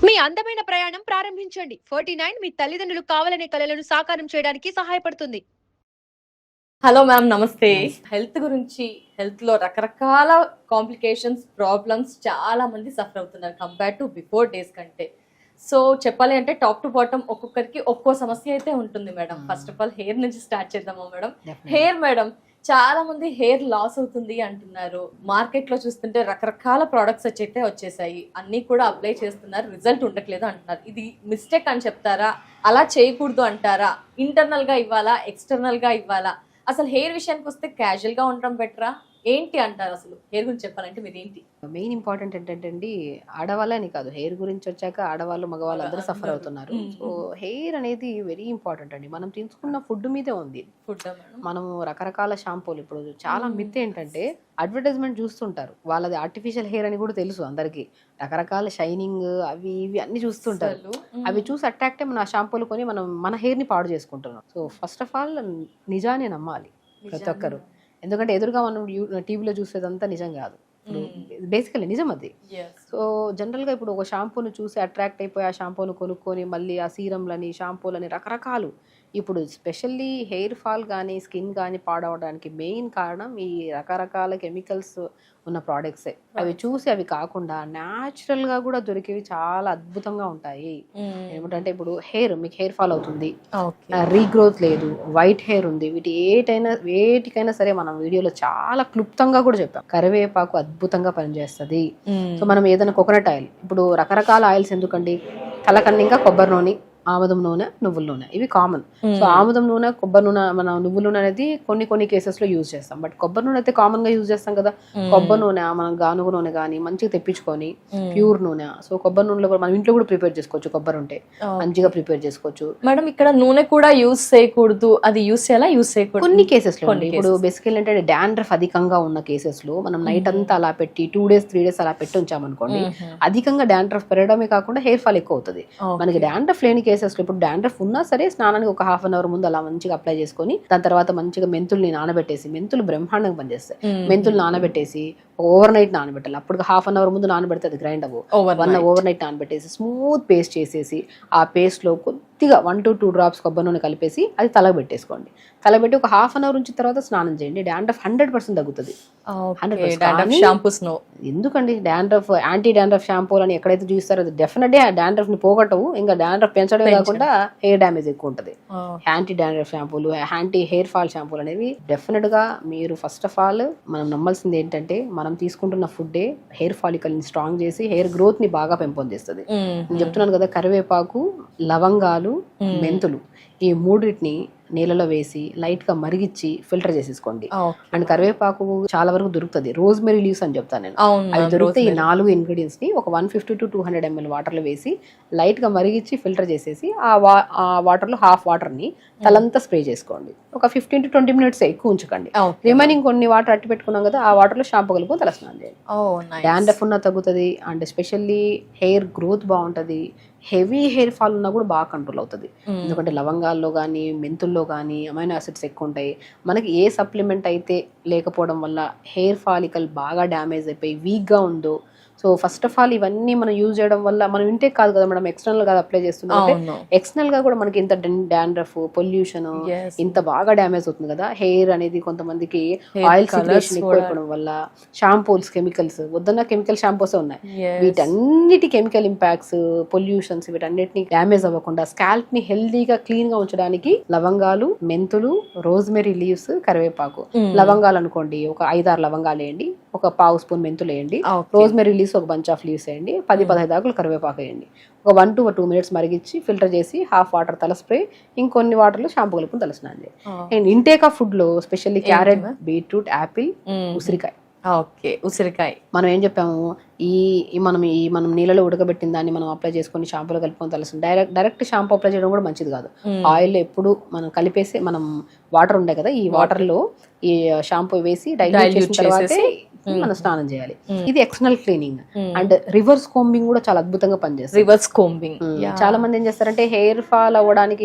మీ అందమైన ప్రయాణం ప్రారంభించండి. 49 మీ తల్లిదండ్రులు కావాలనే కలలను సాకారం చేయడానికి సహాయపడుతుంది. హలో మ్యామ్, నమస్తే. నమస్తే. హెల్త్ గురించి, హెల్త్‌లో రకరకాల కాంప్లికేషన్స్, ప్రాబ్లమ్స్ చాలా మంది సఫర్ అవుతున్నారు కంపేర్ టు బిఫోర్ డేస్ కంటే. సో చెప్పాలి అంటే టాప్ టు బాటమ్ ఒక్కొక్కరికి ఒక్కో సమస్య అయితే ఉంటుంది madam. First of all hair నుంచి స్టార్ట్ చేద్దామా మేడం? హెయిర్ మేడం, చాలా మంది హెయిర్ లాస్ అవుతుంది అంటున్నారు. మార్కెట్లో చూస్తుంటే రకరకాల ప్రోడక్ట్స్ అయితే వచ్చేసాయి, అన్నీ కూడా అప్లై చేస్తున్నారు, రిజల్ట్ ఉండట్లేదు అంటున్నారు. ఇది మిస్టేక్ అని చెప్తారా? అలా చేయకూడదు అంటారా? ఇంటర్నల్గా ఇవ్వాలా, ఎక్స్టర్నల్గా ఇవ్వాలా? అసలు హెయిర్ విషయానికి వస్తే క్యాజువల్గా ఉండడం బెటరా? ఏంటి అంటారు? అసలు హెయిర్ గురించి చెప్పాలంటే మీరు ఏంటి? మెయిన్ ఇంపార్టెంట్ ఏంటంటే అండి, ఆడవాళ్ళని కాదు, హెయిర్ గురించి వచ్చాక ఆడవాళ్ళు మగవాళ్ళు అందరూ సఫర్ అవుతున్నారు. సో హెయిర్ అనేది వెరీ ఇంపార్టెంట్ అండి. మనం తీసుకున్న ఫుడ్ మీదే ఉంది. ఫుడ్ మేడం, మనము రకరకాల షాంపూలు, ఇప్పుడు చాలా మిత్ ఏంటంటే అడ్వర్టైజ్మెంట్ చూస్తుంటారు, వాళ్ళది ఆర్టిఫిషియల్ హెయిర్ అని కూడా తెలుసు అందరికీ. రకరకాల షైనింగ్ అవి ఇవి అన్ని చూస్తుంటారు. అవి చూసి అట్రాక్ట్ అయ్యి మన షాంపూలు కొని మనం మన హెయిర్ని పాడు చేసుకుంటున్నాం. సో ఫస్ట్ ఆఫ్ ఆల్ నిజాన్ని నమ్మాలి ప్రతి ఒక్కరు. ఎందుకంటే ఎదురుగా మనం టీవీలో చూసేదంతా నిజం కాదు. బేసికల్లీ నిజం అది. సో జనరల్గా ఇప్పుడు ఒక షాంపూను చూసి అట్రాక్ట్ అయిపోయి ఆ షాంపూను కొనుక్కొని మళ్ళీ ఆ సీరంలని, షాంపూలని రకరకాలు. ఇప్పుడు స్పెషల్లీ హెయిర్ ఫాల్ కానీ స్కిన్ కానీ పాడవడానికి మెయిన్ కారణం ఈ రకరకాల కెమికల్స్ ఉన్న ప్రోడక్ట్సే. అవి చూసి అవి కాకుండా న్యాచురల్గా కూడా దొరికేవి చాలా అద్భుతంగా ఉంటాయి. ఏమిటంటే ఇప్పుడు మీకు హెయిర్ ఫాల్ అవుతుంది, రీగ్రోత్ లేదు, వైట్ హెయిర్ ఉంది, వేటికైనా సరే మనం వీడియోలో చాలా క్లుప్తంగా కూడా చెప్పాం. కరివేపాకు అద్భుతంగా పనిచేస్తుంది. సో మనం ఏదైనా కోకోనట్ ఆయిల్, ఇప్పుడు రకరకాల ఆయిల్స్ ఎందుకండి, తలకన్నింకా కొబ్బరి నూనె, ఆముదం నూనె, నువ్వుల నూనె, ఇవి కామన్. సో ఆముదం నూనె, కొబ్బరి నూనె, మన నువ్వుల నూనె అనేది కొన్ని కేసెస్ లో యూజ్ చేస్తాం. బట్ కొబ్బరి నూనె అయితే కామన్ గా యూజ్ చేస్తాం కదా. కొబ్బరి నూనె మనం గానుగ నూనె కానీ మంచిగా తెప్పించుకొని ప్యూర్ నూనె. సో కొబ్బరి నూనెలో కూడా మనం ఇంట్లో కూడా ప్రిపేర్ చేసుకోవచ్చు. కొబ్బరి ఉంటే మంచిగా ప్రిపేర్ చేసుకోవచ్చు. మేడం ఇక్కడ నూనె కూడా యూజ్ చేయకూడదు, అది యూజ్ చేయాలా, యూజ్ చేయకూడదు? కొన్ని కేసెస్ లో ఇప్పుడు బేసికల్ ఏంటంటే డాండ్రఫ్ అధికంగా ఉన్న కేసెస్ లో మనం నైట్ అంతా అలా పెట్టి 2 days 3 days అలా పెట్టి ఉంచామనుకోండి, అధికంగా డాండ్రఫ్ పెరగడమే కాకుండా హెయిర్ ఫాల్ ఎక్కువ అవుతుంది. మనకి డాండ్రఫ్ లేని కేసెస్ లో, ఇప్పుడు డాండ్రఫ్ ఉన్నా సరే స్నానానికి ఒక 1/2 an hour ముందు అలా మంచిగా అప్లై చేసుకొని దాని తర్వాత మంచిగా మెంతుల్ని నానబెట్టేసి, మెంతులు బ్రహ్మాండంగా పనిచేస్తాయి. మెంతులు నానబెట్టేసి ఓవర్ నైట్ నానబెట్టాలి. అప్పుడు 1/2 an hour ముందు నానబెడితే అది గ్రైండ్ అవ్వు. ఓవర్ నైట్ నానబెట్టేసి స్మూత్ పేస్ట్ చేసేసి ఆ పేస్ట్ లో కొద్దిగా 1 to 2 drops కొబ్బరి నూనె కలిపేసి అది తలకు పెట్టేసుకోండి. తలబెట్టి ఒక 1/2 an hour ఉంచిన తర్వాత స్నానం చేయండి. డాండ్రఫ్ 100% తగ్గుతుంది. 100%. ఎందుకండి డాండ్రఫ్, యాంటీ డాండ్రఫ్ షాంపూలు అని ఎక్కడైతే చూస్తారో అది డెఫినెట్లీ ఆ డాండ్రఫ్ ని పోగొట్టవు, ఇంకా డాండ్రఫ్ పెంచడమే కాకుండా హెయిర్ డ్యామేజ్ ఎక్కువ ఉంటుంది. యాంటీ డాండ్రఫ్ షాంపూలు, యాంటీ హెయిర్ ఫాల్ షాంపూలు అనేవి డెఫినెట్ గా మీరు ఫస్ట్ ఆఫ్ ఆల్ మనం నమ్మాల్సింది ఏంటంటే, మనం తీసుకుంటున్న ఫుడ్డే హెయిర్ ఫాలికల్ ని స్ట్రాంగ్ చేసి హెయిర్ గ్రోత్ ని బాగా పెంపొందిస్తుంది. నేను చెప్తున్నాను కదా, కరివేపాకు, లవంగాలు, మెంతులు, ఈ మూడింటిని నీళ్ళలో వేసి లైట్ గా మరిగించి ఫిల్టర్ చేసేసుకోండి. అండ్ కరివేపాకు చాలా వరకు దొరుకుతుంది. రోజ్మెరీ లీవ్స్ అని చెప్తాను నేను, అవి దొరికితే ఈ 4 ingredients ని ఒక 150 to 200 ml వాటర్ లో వేసి లైట్ గా మరిగించి ఫిల్టర్ చేసేసి ఆ వాటర్ లో హాఫ్ వాటర్ ని తలంతా స్ప్రే చేసుకోండి. ఒక 15 to 20 minutes ఎక్కువ ఉంచకండి. రిమైనింగ్ కొన్ని వాటర్ అట్టి పెట్టుకున్నాం కదా, ఆ వాటర్ లో షాంపూ కలుపుకొని తలస్నానం చేయండి. డాండ్రఫ్ ఉన్నా తగ్గుతుంది. అండ్ ఎస్పెషల్లీ హెయిర్ గ్రోత్ బాగుంటుంది. హెవీ హెయిర్ ఫాల్ ఉన్నా కూడా బాగా కంట్రోల్ అవుతుంది. ఎందుకంటే లవంగాల్లో కానీ మెంతుల్లో కానీ అమైనో యాసిడ్స్ ఎక్కువ ఉంటాయి. మనకి ఏ సప్లిమెంట్ అయితే లేకపోవడం వల్ల హెయిర్ ఫాలికల్ బాగా డ్యామేజ్ అయిపోయి వీక్గా ఉందో, సో ఫస్ట్ ఆఫ్ ఆల్ ఇవన్నీ మనం యూజ్ చేయడం వల్ల మనం ఇంటే కాదు కదా మేడం, ఎక్స్టర్నల్ గా అప్లై చేస్తున్నాం. ఎక్స్టర్నల్ గా కూడా మనకి ఇంత డాండ్రఫ్, పొల్యూషన్ ఇంత బాగా డ్యామేజ్ అవుతుంది కదా హెయిర్ అనేది. కొంతమందికి ఆయిల్ సిగ్రేషన్ ఎక్కువ అయిపోవడం వల్ల షాంపూస్, కెమికల్స్, వద్దన్న కెమికల్ షాంపూసే ఉన్నాయి. వీటన్నిటి కెమికల్ ఇంపాక్ట్స్, పొల్యూషన్స్, వీటన్నిటిని డ్యామేజ్ అవ్వకుండా స్కాల్ప్ ని హెల్దీగా క్లీన్ గా ఉంచడానికి లవంగాలు, మెంతులు, రోజ్మెరీ లీవ్స్, కరివేపాకు. లవంగాలు అనుకోండి ఒక 5-6 లవంగాలు వేయండి, ఒక 1/2 spoon మెంతులు వేయండి, రోజ్మెరీ లీవ్స్ ఒక బంచ్ ఆఫ్ లీవ్స్ వేయండి, 10-15 ఆకులు కరివేపాకు వేయండి. ఒక 1 to 2 minutes మరిగించి ఫిల్టర్ చేసి హాఫ్ వాటర్ తల స్ప్రే, ఇంకొన్ని వాటర్లో షాంపూ కలుపుకొని తలస్నానం చేయండి. అండ్ ఇంటేక్ ఆఫ్ ఫుడ్ లో స్పెషల్లీ క్యారెట్, బీట్రూట్, యాపిల్, ఉసిరికాయ. ఉసిరికాయ మనం ఏం చెప్పాము, మనం నీళ్ళలో ఉడకబెట్టిన దాన్ని మనం అప్లై చేసుకొని షాంపూలో కలుపుకొని తలసం. డైరెక్ట్ షాంపూ అప్లై చేయడం కూడా మంచిది కాదు. ఆయిల్ ఎప్పుడు మనం కలిపేసి, మనం వాటర్ ఉండే కదా, ఈ వాటర్ లో ఈ షాంపూ వేసి డైల్యూట్ చేసిన తర్వాత మనం స్నానం చేయాలి. ఇది external cleaning. And reverse combing కూడా చాలా అద్భుతంగా పనిచేస్తుంది. రివర్స్ కోంబింగ్ చాలా మంది ఏం చేస్తారంటే హెయిర్ ఫాల్ అవ్వడానికి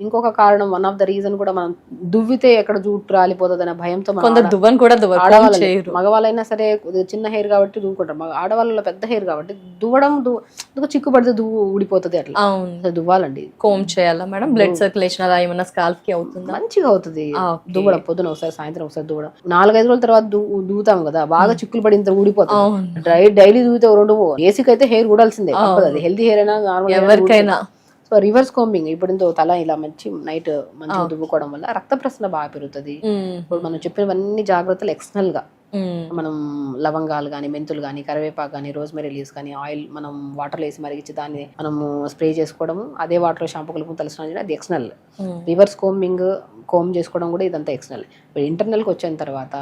ఇంకొక కారణం, వన్ ఆఫ్ ద రీజన్ కూడా మనం దువ్వితే ఎక్కడ జుట్టు రాలిపోతుంది అనే భయంతో కొందరు దువ్వని కూడా ఆడవాళ్ళు, మగవాళ్ళైనా సరే చిన్న హెయిర్ కాబట్టి దువ్వుకుంటారు, ఆడవాళ్ళలో పెద్ద హెయిర్ కాబట్టి దువ్వడం చిక్కు పడితే దువ్వు ఊడిపోతుంది, అట్లా దువ్వాలండి. కోమ్ చేయాలా మేడం? బ్లడ్ సర్క్యులేషన్ అలా ఏమన్నా స్కాల్ఫ్ కి అవుతుందా? మంచిగా అవుతుంది దువ్వడం. పొద్దున ఒకసారి, సాయంత్రం ఒకసారి దువ్వడం. 4-5 రోజుల తర్వాత దువ్వుతాం కదా, బాగా చిక్కులు పడిన ఊడిపోతుంది. డైలీ దువ్వుతే 2 ఏసీకి అయితే హెయిర్ ఊడాల్సిందే, అది హెల్తీ హెయిర్ అయినా నార్మల్ ఎవరికైనా. సో రివర్స్ కోంబింగ్ ఇప్పుడు తల ఇలా నైట్ మంచిగా దువ్వుకోవడం వల్ల రక్త ప్రసరణ బాగా పెరుగుతుంది. ఇప్పుడు మనం చెప్పినవన్నీ జాగ్రత్తలు ఎక్స్టర్నల్ గా మనం లవంగాలు కానీ, మెంతులు కానీ, కరివేపాకు కానీ, రోజ్మెరీ లీవ్స్ కానీ, ఆయిల్ మనం వాటర్లో వేసి మరిగించి దాన్ని మనము స్ప్రే చేసుకోవడం, అదే వాటర్లో షాంపూ కలుపుకొని తలస్నానం చేయడం, అది ఎక్స్టర్నల్. రివర్స్ కోమ్ చేసుకోవడం కూడా ఇదంతా ఎక్స్టర్నల్. ఇప్పుడు ఇంటర్నల్కి వచ్చిన తర్వాత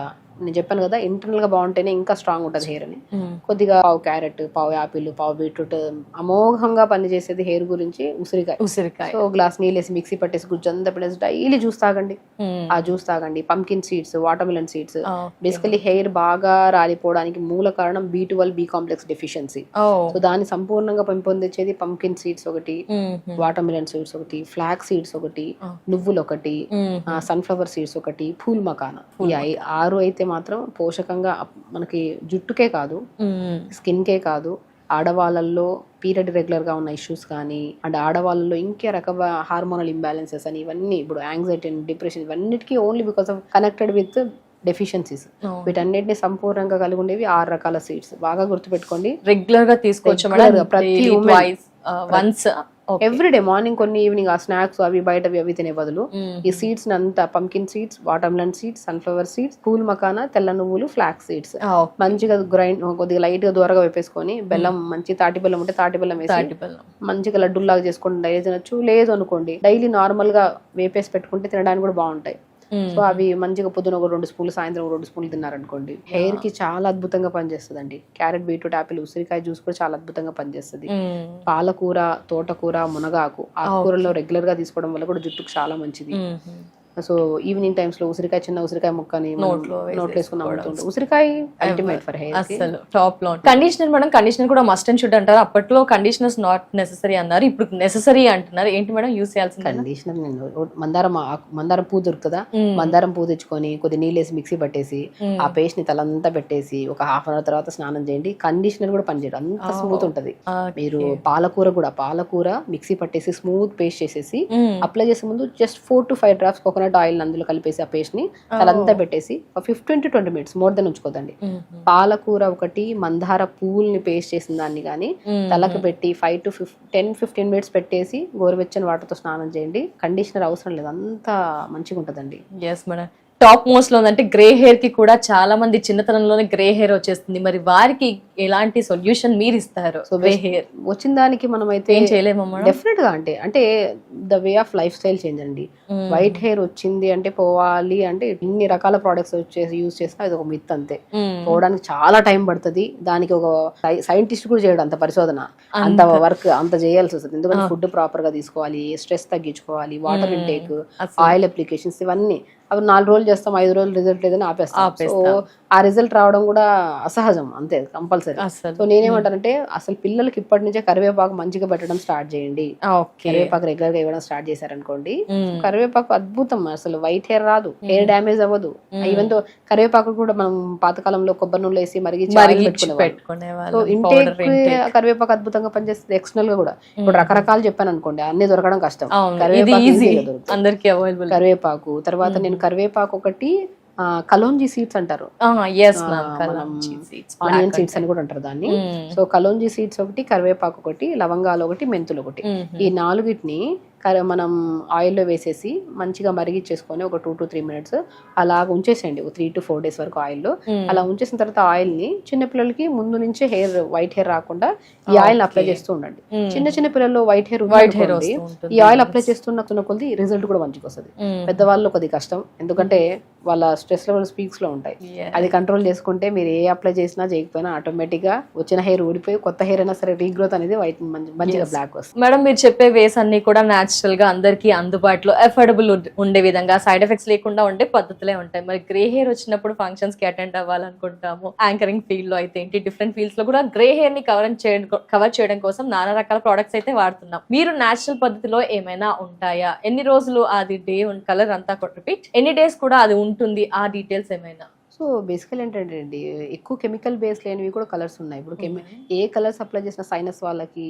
నేను చెప్పాను కదా, ఇంటర్నల్ గా బాగుంటేనే ఇంకా స్ట్రాంగ్ ఉంటుంది హెయిర్ అని. కొద్దిగా పావు క్యారెట్, పావు యాపిల్, పావు బీట్రూట్ అమోఘంగా పనిచేసేది హెయిర్ గురించి ఉసిరికాయ. సో గ్లాస్ నీళ్ళు వేసి మిక్సీ పట్టేసి గుజ్జంతా పెట్టేసి డైలీ జ్యూస్ తాగండి. ఆ జ్యూస్ తాగండి. Pumpkin seeds, water melon seeds. Basically hair బాగా రాలిపోవడానికి మూల కారణం B12 B complex deficiency. So దాన్ని సంపూర్ణంగా పెంపొందించేది పంకిన్ సీడ్స్ ఒకటి, వాటర్ మిలన్ సీడ్స్ ఒకటి, ఫ్లాక్ సీడ్స్ ఒకటి, నువ్వులు ఒకటి, సన్ఫ్లవర్ సీడ్స్ ఒకటి, పూల్ మకానా. ఈ 6 అయితే మాత్రం పోషకంగా మనకి జుట్టుకే కాదు, స్కిన్ కే కాదు, ఆడవాళ్ళల్లో పీరియడ్ రెగ్యులర్ గా ఉన్న ఇష్యూస్ కానీ, అండ్ ఆడవాళ్ళలో ఇంకే రకమైన హార్మోనల్ ఇంబ్యాలెన్సెస్ అని, ఇవన్నీ ఇప్పుడు యాంగ్జైటీ, డిప్రెషన్, ఇవన్నిటికీ only because of connected with deficiencies. వీటన్నిటిని సంపూర్ణంగా కలిగి ఉండేవి 6 రకాల సీడ్స్. బాగా గుర్తుపెట్టుకోండి, రెగ్యులర్ గా తీసుకోవచ్చు ప్రతి వన్స్ ఎవ్రీడే మార్నింగ్ కొన్ని, ఈవినింగ్ ఆ స్నాక్స్ అవి బయటవి అవి తినే బదులు ఈ సీడ్స్ అంతా pumpkin seeds, water melon seeds, sunflower seeds, pool makhana, తెల్ల నువ్వులు, ఫ్లాక్ సీడ్స్ మంచిగా గ్రైండ్, కొద్దిగా లైట్ గా దూరగా వేపేసుకొని, బెల్లం మంచి తాటి బెల్లం ఉంటే తాటి బెల్లం వేసి మంచిగా లడ్డూలాగా చేసుకొని డైలీ తినొచ్చు. లేదు అనుకోండి డైలీ నార్మల్ గా వేపేసి పెట్టుకుంటే తినడానికి కూడా బాగుంటాయి. సో అవి మంచిగా పొద్దున ఒక 2 స్పూన్లు, సాయంత్రం 2 స్పూన్లు తిన్నారనుకోండి, హెయిర్ కి చాలా అద్భుతంగా పనిచేస్తుంది అండి. క్యారెట్, బీట్రూట్, యాపిల్, ఉసిరికాయ జ్యూస్ కూడా చాలా అద్భుతంగా పనిచేస్తుంది. పాలకూర, తోటకూర, మునగాకు, ఆకుకూరలో రెగ్యులర్ గా తీసుకోవడం వల్ల కూడా జుట్టుకు చాలా మంచిది. సో ఈవినింగ్ టైమ్స్ లో ఉసిరికాయ, చిన్న ఉసిరికాయ ముక్కని నోట్లో వేసుకుని అమ్ముతుంటాం. ఉసిరికాయ అల్టిమేట్ ఫర్ హెయిర్. అసలు టాప్ లో. కండిషనర్ మేడం, కండిషనర్ కూడా మస్ట్ అండ్ షుడ్ అంటారు. అప్పట్లో కండిషనర్స్ నాట్ నెసెసరీ అన్నారు, ఇప్పుడు నెసెసరీ అంటున్నారు. ఏంటి మేడం యూస్ చేయాల్సింది? కండిషనర్ నేను మందారం పువ్వు దొరుకుతుందా, మందారం పువ్వు తెచ్చుకొని కొద్ది నీళ్ళు వేసి మిక్సీ పట్టేసి ఆ పేస్ట్ ని తలంతా పెట్టేసి ఒక హాఫ్ అన్ అవర్ తర్వాత స్నానం చేయండి. కండిషనర్ కూడా పనిచేయదు, అంత స్మూత్ ఉంటది. మీరు పాలకూర మిక్సీ పట్టేసి స్మూత్ పేస్ట్ చేసేసి అప్లై చేసే ముందు just 4 to 5 drops coconut oil అందులో కలిపేసి ఆ పేస్ట్ ని తలంతా పెట్టేసి 15 to 20 minutes మోర్ దెన్ ఉంచుకోదండి. పాలకూర ఒకటి, మందార పువ్వుల్ని పేస్ట్ చేసిన దాన్ని కానీ తలకు పెట్టి 5 to 10-15 minutes పెట్టేసి గోరువెచ్చని వాటర్తో స్నానం చేయండి. కండిషనర్ అవసరం లేదు, అంత మంచిగా ఉంటదండి. Yes madam. టాప్ మోస్ట్ లో అంటే గ్రే హెయిర్ కి కూడా చాలా మంది చిన్నతనంలోనే గ్రే హెయిర్ వచ్చేస్తుంది. మరి వారికి ఎలాంటి సొల్యూషన్ మీరు ఇస్తారు? సో గ్రే హెయిర్ వచ్చిన దానికి మనం అయితే ఏం చేయలేమమ్మా? డెఫినెట్ గా అంటే the way of life style change అండి. వైట్ హెయిర్ వచ్చింది అంటే పోవాలి అంటే ఇన్ని రకాల ప్రొడక్ట్స్ వచ్చేసి యూజ్ చేసినా ఇది ఒక మిత్ అంతే. పోవడానికి చాలా టైం పడుతుంది. దానికి ఒక సైంటిస్ట్ కూడా చేయడం అంత పరిశోధన, అంత వర్క్ అంత చేయాల్సి వస్తుంది. ఎందుకంటే ఫుడ్ ప్రాపర్ గా తీసుకోవాలి, స్ట్రెస్ తగ్గించుకోవాలి, వాటర్ ఇంటేక్, ఆయిల్ అప్లికేషన్స్, ఇవన్నీ. అవి 4 రోజులు చేస్తాం, 5 రోజులు రిజల్ట్ లేదని ఆపేస్తాం. సో ఆ రిజల్ట్ రావడం కూడా అసహజం, అంతే కంపల్సరీ. సో నేనేమంటానంటే అసలు పిల్లలకి ఇప్పటి నుంచే కరివేపాకు మంచిగా పెట్టడం స్టార్ట్ చేయండి. కరివేపాకు రెగ్యులర్ గా ఇవ్వడం స్టార్ట్ చేశారనుకోండి, కరివేపాకు అద్భుతం. అసలు వైట్ హెయిర్ రాదు, హెయిర్ డ్యామేజ్ అవ్వదు. ఈవెన్ తో కరివేపాకు కూడా మనం పాతకాలంలో కొబ్బరి నూనెలో వేసి మరిగించి పెట్టుకునేవాళ్ళం. సో ఇంటేక్ కరివేపాకు అద్భుతంగా పనిచేస్తుంది. ఎక్స్టర్నల్ గా కూడా ఇప్పుడు రకరకాలు చెప్పాను అనుకోండి, అన్ని దొరకడం కష్టం. కరివేపాకు తర్వాత నేను కరివేపాకు ఒకటి, కలోంజీ సీడ్స్ అంటారు, ఆనియన్ సీడ్స్ అని కూడా అంటారు దాన్ని. సో కలోంజీ సీడ్స్ ఒకటి, కరివేపాకు ఒకటి, లవంగాలు ఒకటి, మెంతులు ఒకటి, ఈ 4టిని మనం ఆయిల్లో వేసేసి మంచిగా మరిగిచ్చేసుకొని ఒక 2 to 3 minutes అలా ఉంచేసేయండి, ఒక 3 to 4 days వరకు ఆయిల్లో. అలా ఉంచేసిన తర్వాత ఆయిల్ ని చిన్నపిల్లలకి ముందు నుంచే వైట్ హెయిర్ రాకుండా ఈ ఆయిల్ అప్లై చేస్తూ ఉండండి. చిన్న పిల్లల్లో వైట్ హెయిర్ ఈ ఆయిల్ అప్లై చేస్తున్న కొద్ది రిజల్ట్ కూడా మంచిగా వస్తుంది. పెద్దవాళ్ళు కొద్ది కష్టం, ఎందుకంటే వాళ్ళ స్ట్రెస్ లెవెల్స్ పీక్స్ లో ఉంటాయి. అది కంట్రోల్ చేసుకుంటే మీరు ఏ అప్లై చేసినా చేయకపోయినా ఆటోమేటిక్ గా వచ్చిన హెయిర్ ఊడిపోయి కొత్త హెయిర్ అయినా సరే రీగ్రోత్ అనేది వైట్ మంచిగా బ్లాక్ వస్తుంది. మేడం మీరు చెప్పే వేస్ అన్ని కూడా న్యాచురల్ గా అందరికి అందుబాటులో అఫోర్డబుల్ ఉండే విధంగా సైడ్ ఎఫెక్ట్స్ లేకుండా ఉండే పద్ధతులే ఉంటాయి. మరి గ్రే హెయిర్ వచ్చినప్పుడు ఫంక్షన్స్ కి అటెండ్ అవ్వాలనుకుంటాము, యాంకరింగ్ ఫీల్డ్ లో అయితే ఏంటి, డిఫరెంట్ ఫీల్డ్స్ లో కూడా గ్రే హెయిర్ ని కవర్ చేయడం కోసం నానా రకాల ప్రొడక్ట్స్ అయితే వాడుతున్నాం. మీరు న్యాచురల్ పద్ధతిలో ఏమైనా ఉంటాయా, ఎన్ని రోజులు అది డే కలర్ అంతా రిపీట్, ఎన్ని డేస్ కూడా అది ఉంటుంది, ఆ డీటెయిల్స్ ఏమైనా? సో బేసికల్ ఏంటంటే అండి, ఎక్కువ కెమికల్ బేస్ లేనివి కూడా కలర్స్ ఉన్నాయి. ఇప్పుడు ఏ కలర్స్ అప్లై చేసిన సైనస్ వాళ్ళకి,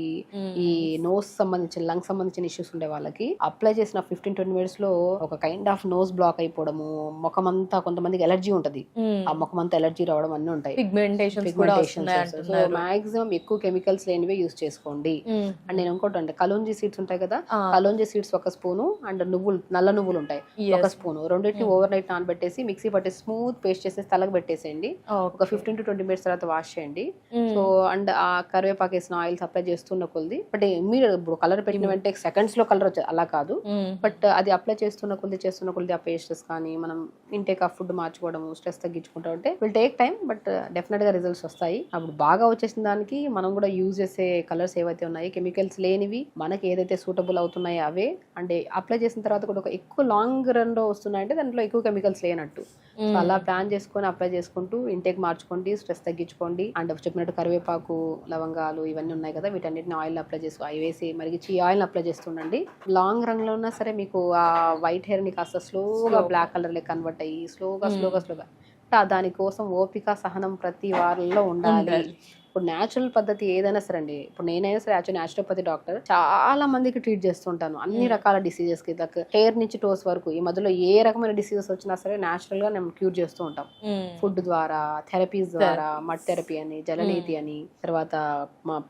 ఈ నోస్ సంబంధించిన లంగ్ సంబంధించిన ఇష్యూస్ ఉండే వాళ్ళకి అప్లై చేసిన 15-20 మినిట్స్ లో ఒక కైండ్ ఆఫ్ నోస్ బ్లాక్ అయిపోవడము, ముఖం అంతా, కొంతమందికి ఎలర్జీ ఉంటది, ఆ ముఖం అంతా ఎలర్జీ రావడం అన్ని ఉంటాయి. సో మాక్సిమం ఎక్కువ కెమికల్స్ లేనివే యూస్ చేసుకోండి. అండ్ నేను ఇంకోటి అంటే కలోంజీ సీడ్స్ ఉంటాయి కదా, కలోంజీ సీడ్స్ ఒక స్పూను, అండ్ నువ్వులు, నల్ల నువ్వులు ఉంటాయి ఒక స్పూను, రెండింటిని ఓవర్ నైట్ నానబెట్టేసి మిక్సీ పట్టి స్మూత్ పేస్ట్ చేసి తలకు పెట్టేసేయండి. ఒక 15-20 మినిట్స్ తర్వాత వాష్ చేయండి. సో అండ్ ఆ కరివేపాకు వేసిన ఆయిల్స్ అప్లై చేస్తున్న కొద్ది, బట్ మీరు ఇప్పుడు కలర్ పెట్టిన వెంటనే సెకండ్స్ లో కలర్ వచ్చేది అలా కాదు, బట్ అది అప్లై చేస్తున్న కొద్ది ఆ పేస్టెస్ కానీ మనం ఇంటేక్ ఆఫ్ ఫుడ్ మార్చుకోవడం, స్ట్రెస్ తగ్గించుకుంటా ఉంటే will take time, but definite గా రిజల్ట్స్ వస్తాయి. అప్పుడు బాగా వచ్చేసిన దానికి మనం కూడా యూజ్ చేసే కలర్స్ ఏవైతే ఉన్నాయి, కెమికల్స్ లేనివి, మనకి ఏదైతే సూటబుల్ అవుతున్నాయో అవే. అంటే అప్లై చేసిన తర్వాత కూడా ఒక ఎక్కువ లాంగ్ రన్ లో వస్తున్నాయంటే దాంట్లో ఎక్కువ కెమికల్స్ లేనట్టు. సో అలా ప్లాన్ చేసుకొని అప్లై చేసుకుంటూ ఇంటేక్ మార్చుకోండి, స్ట్రెస్ తగ్గించుకోండి. అండ్ చెప్పినట్టు కరివేపాకు, లవంగాలు ఇవన్నీ ఉన్నాయి కదా, వీటన్నిటిని ఆయిల్ అప్లై చేసుకో, అవి వేసి మరిగించి ఈ ఆయిల్ అప్లై చేస్తుండండి. లాంగ్ రన్ లో ఉన్నా సరే మీకు ఆ వైట్ హెయిర్ ని కాస్త స్లోగా బ్లాక్ కలర్ లో కన్వర్ట్ అయ్యి స్లోగా దానికోసం ఓపిక, సహనం ప్రతి వారంలో ఉండాలి. ఇప్పుడు న్యాచురల్ పద్ధతి ఏదైనా సరే అండి, ఇప్పుడు నేనైనా సరే యాక్చువల్ న్యాచురోపతి డాక్టర్, చాలా మందికి ట్రీట్ చేస్తుంటాను అన్ని రకాల డిసీజెస్ కి, లైక్ హెయిర్ నుంచి టోస్ వరకు. ఈ మధ్యలో ఏ రకమైన డిసీజెస్ వచ్చినా సరే న్యాచురల్ గా మేము క్యూర్ చేస్తూ ఉంటాం, ఫుడ్ ద్వారా, థెరపీస్ ద్వారా, మడ్ థెరపీ అని, జలనీతి అని, తర్వాత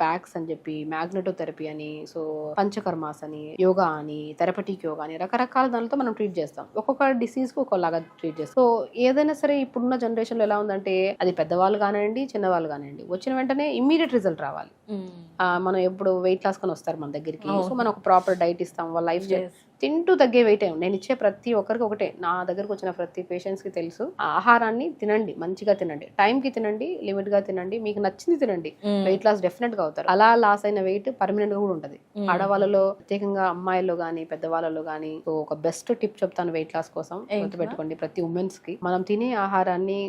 ప్యాక్స్ అని చెప్పి, మ్యాగ్నెటోథెరపీ అని, సో పంచకర్మాస్ అని, యోగా అని, థెరపటిక్ యోగా అని, రకరకాల దానితో మనం ట్రీట్ చేస్తాం. ఒక్కొక్క డిసీజ్ కు ఒక్కొక్కలాగా ట్రీట్ చేస్తాం. సో ఏదైనా సరే ఇప్పుడున్న జనరేషన్ లో ఎలా ఉందంటే, అది పెద్దవాళ్ళు కానివ్వండి, చిన్నవాళ్ళు కానివ్వండి, వచ్చిన వెంటనే ఇమ్మీడియట్ రిజల్ట్ రావాలి. మనం ఎప్పుడు వెయిట్ లాస్ కొని వస్తారు మన దగ్గరికి, సో మనం ఒక ప్రాపర్ డైట్ ఇస్తాం, వాళ్ళ లైఫ్ స్టైల్ తింటూ తగ్గే వెయిట్ ఏం. నేను ఇచ్చే ప్రతి ఒక్కరికి ఒకటే, నా దగ్గరకు వచ్చిన ప్రతి పేషెంట్స్ కి తెలుసు, ఆహారాన్ని తినండి, మంచిగా తినండి, టైం కి తినండి, లిమిట్ గా తినండి, మీకు నచ్చింది తినండి, వెయిట్ లాస్ డెఫినెట్ గా అవుతారు. అలా లాస్ అయిన వెయిట్ పర్మనెంట్ గా కూడా ఉంటది. ఆడవాళ్ళలో ప్రత్యేకంగా, అమ్మాయిల్లో గానీ పెద్దవాళ్ళలో గానీ ఒక బెస్ట్ టిప్ చెప్తాను వెయిట్ లాస్ కోసం, గుర్తుపెట్టుకోండి. ప్రతి ఉమెన్స్ కి మనం తినే ఆహారాన్ని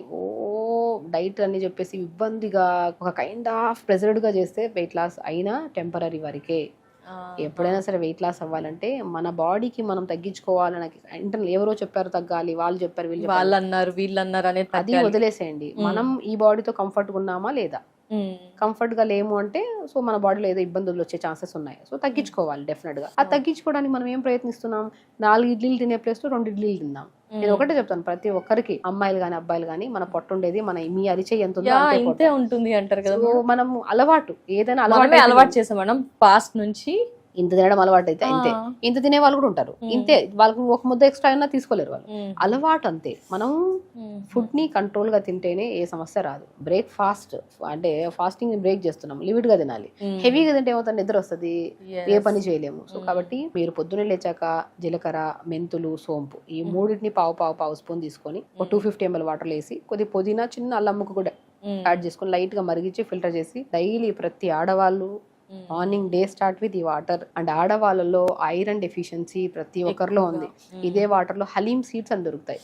డైట్ అని చెప్పేసి ఇబ్బందిగా ఒక కైండ్ ఆఫ్ ప్రెజర్డ్ గా చేస్తే వెయిట్ లాస్ అయినా టెంపరీ వరకే. ఎప్పుడైనా సరే వెయిట్ లాస్ అవ్వాలంటే మన బాడీకి మనం తగ్గించుకోవాలని ఇంటర్నల్, ఎవరో చెప్పారు తగ్గాలి, వాళ్ళు చెప్పారు, వాళ్ళు అన్నారు, వీళ్ళు అన్నారు అనేది అది వదిలేసేయండి. మనం ఈ బాడీతో కంఫర్ట్ గా ఉన్నామా లేదా, కంఫర్ట్ గా లేము అంటే సో మన బాడీలో ఏదో ఇబ్బందులు వచ్చే ఛాన్సెస్ ఉన్నాయి. సో తగ్గించుకోవాలి డెఫినెట్ గా. అది తగ్గించుకోవడానికి మనం ఏం ప్రయత్నిస్తున్నాం, 4 ఇడ్లీలు తినే ప్లేస్ లో 2 ఇడ్లీలు తిందాం. నేను ఒకటే చెప్తాను, ప్రతి ఒక్కరికి, అమ్మాయిలు గానీ అబ్బాయిలు గానీ, మన పొట్ట ఉండేది మన మీ అరిచే ఎంత ఉందో ఉంటుంది అంటారు కదా. మనం అలవాటు ఏదైనా అలవాటు చేసాం మనం పాస్ట్ నుంచి, ఇంత తినడం అలవాటు అయితే ఇంతే, ఇంత తినే వాళ్ళు కూడా ఉంటారు ఇంతే, వాళ్ళకి ఒక ముద్ద ఎక్స్ట్రా అయినా తీసుకోలేరు వాళ్ళు, అలవాటు అంతే. మనం ఫుడ్ ని కంట్రోల్ గా తింటేనే ఏ సమస్య రాదు. బ్రేక్ఫాస్ట్ అంటే ఫాస్టింగ్ బ్రేక్ చేస్తున్నాం, లిమిట్ గా తినాలి. హెవీగా తింటే ఏమవుతుంది, నిద్ర వస్తుంది, ఏ పని చేయలేము. సో కాబట్టి మీరు పొద్దున్నే లేచాక జీలకర్ర, మెంతులు, సోంపు ఈ మూడింటిని పావు స్పూన్ తీసుకొని ఒక 250 ml వాటర్ వేసి కొద్ది పుదీనా, చిన్న అల్లం ముక్క కూడా యాడ్ చేసుకొని లైట్ గా మరిగించి ఫిల్టర్ చేసి డైలీ ప్రతి ఆడవాళ్ళు మార్నింగ్ డే స్టార్ట్ విత్ ఈ వాటర్. అండ్ ఆడవాళ్ళలో ఐరన్ డెఫిషియన్సీ ప్రతి ఒక్కరిలో ఉంది. ఇదే వాటర్ లో హలీమ్ సీడ్స్ అని దొరుకుతాయి,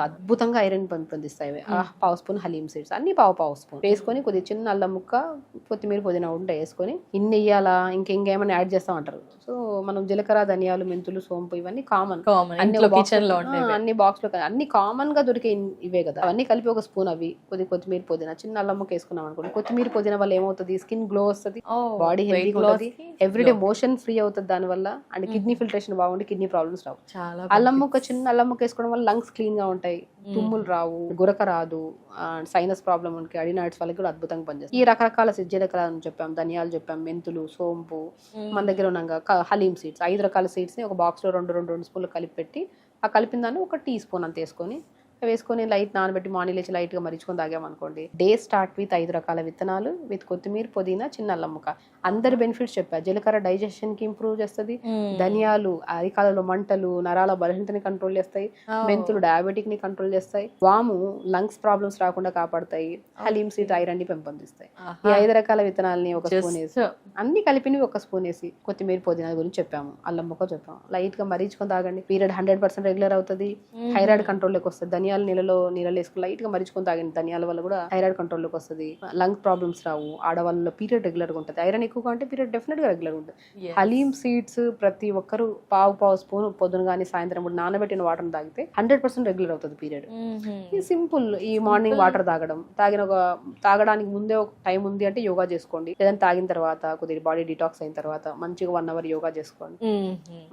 అద్భుతంగా ఐరన్ పెంపొందిస్తాయి. పావు స్పూన్ హలీమ్ సీడ్స్ అన్ని పావు స్పూన్ వేసుకొని కొద్ది చిన్న అల్లం ముక్క, కొత్తిమీర, పుదీనా ఉంటే వేసుకొని, ఇన్ని వేయాలా ఇంకేమైనా యాడ్ చేస్తాం అంటారు. సో మనం జీలకర్ర, ధనియాలు, మెంతులు, సోంపు ఇవన్నీ కామన్, అన్ని బాక్స్ లో అన్ని కామన్ గా దొరికే ఇవే కదా, అవన్నీ కలిపి ఒక స్పూన్, అవి కొద్ది కొత్తిమీర, పుదీనా, చిన్న అల్లం ముక్క వేసుకున్నాం అనుకోండి. కొత్తిమీర, పుదీనా వల్ల ఏమవుతుంది, స్కిన్ గ్లో వస్తుంది, బాడీ హెల్తీగా ఉంటుంది, ఎవ్రీడే మోషన్ ఫ్రీ అవుతుంది దాని వల్ల. అండ్ కిడ్నీ ఫిల్టరేషన్ బాగుండి కిడ్నీ ప్రాబ్లమ్స్ రావు. అల్లం ముక్క, చిన్న అల్లం ముక్క వేసుకోవడం వల్ల లంగ్స్ క్లీన్ గా ఉంటాయి, తుమ్ములు రావు, గురక రాదు, సైనస్ ప్రాబ్లం ఉంటే అడినాయిడ్స్ వాళ్ళకి కూడా అద్భుతంగా పనిచేస్తుంది. ఈ రకరకాల జీలకర్ర అని చెప్పాం, ధనియాలు చెప్పాం, మెంతులు, సోంపు, మన దగ్గర ఉన్నాక హలీమ్ సీడ్స్, 5 రకాల సీడ్స్ ని ఒక బాక్స్ లో 2 స్పూన్లు కలిపి పెట్టి, ఆ కలిపిన దాన్ని ఒక టీ స్పూన్ అంత వేసుకొని వేసుకొని లైట్ నానబెట్టి మార్నింగ్ లేచి లైట్ గా మరిచుకొని తాగామనుకోండి. డే స్టార్ట్ విత్ 5 రకాల విత్తనాలు విత్ కొత్తిమీర, పుదీనా, చిన్న అల్లం ముక్క. అందరి బెనిఫిట్స్ చెప్పా. జీలకర్ర డైజెషన్ కి ఇంప్రూవ్ చేస్తుంది, ధనియాలు అరికాలలో మంటలు, నరాల బలహీనతని కంట్రోల్ చేస్తాయి, మెంతులు డయాబెటిక్ ని కంట్రోల్ చేస్తాయి, వాము లంగ్స్ ప్రాబ్లమ్స్ రాకుండా కాపాడతాయి, హలీమ్ సీడ్ ఐరన్ ని పెంపొందిస్తాయి. ఈ 5 రకాల విత్తనాలని ఒక స్పూన్ వేసి, అన్ని కలిపినవి ఒక స్పూన్ వేసి, కొత్తిమీర, పుదీనా గురించి చెప్పాము, అల్లం ముక్క చెప్పాము. లైట్ గా మరిచుకొని తాగండి. పీరియడ్ 100% రెగ్యులర్ అవుతుంది, థైరాయిడ్ కంట్రోల్ లోకి వస్తుంది. ధనియాలు నీళ్ళలో వేసుకుని లైట్ గా మరిచుకొని తాగండి. ధనియాల వల్ల కూడా థైరాయిడ్ కంట్రోల్ లోకి వస్తుంది, లంగ్ ప్రాబ్లమ్స్ రావు, ఆడవాళ్ళలో పీరియడ్ రెగ్యులర్ గా ఉంటుంది. ఐరన్ ఎక్కువగా ఉంటే పీరియడ్ డెఫినెట్ గా రెగ్యులర్ ఉంటుంది. హలీమ్ సీడ్స్ ప్రతి ఒక్కరు పావు స్పూన్ పొద్దున కానీ సాయంత్రం కూడా నానబెట్టిన వాటర్ తాగితే 100% రెగ్యులర్ అవుతుంది పీరియడ్. ఈ సింపుల్. ఈ మార్నింగ్ వాటర్ తాగడానికి ముందే ఒక టైం ఉంది అంటే యోగా చేసుకోండి, లేదంటే తాగిన తర్వాత కొద్దిగా బాడీ డిటాక్స్ అయిన తర్వాత మంచిగా 1 hour యోగా చేసుకోండి.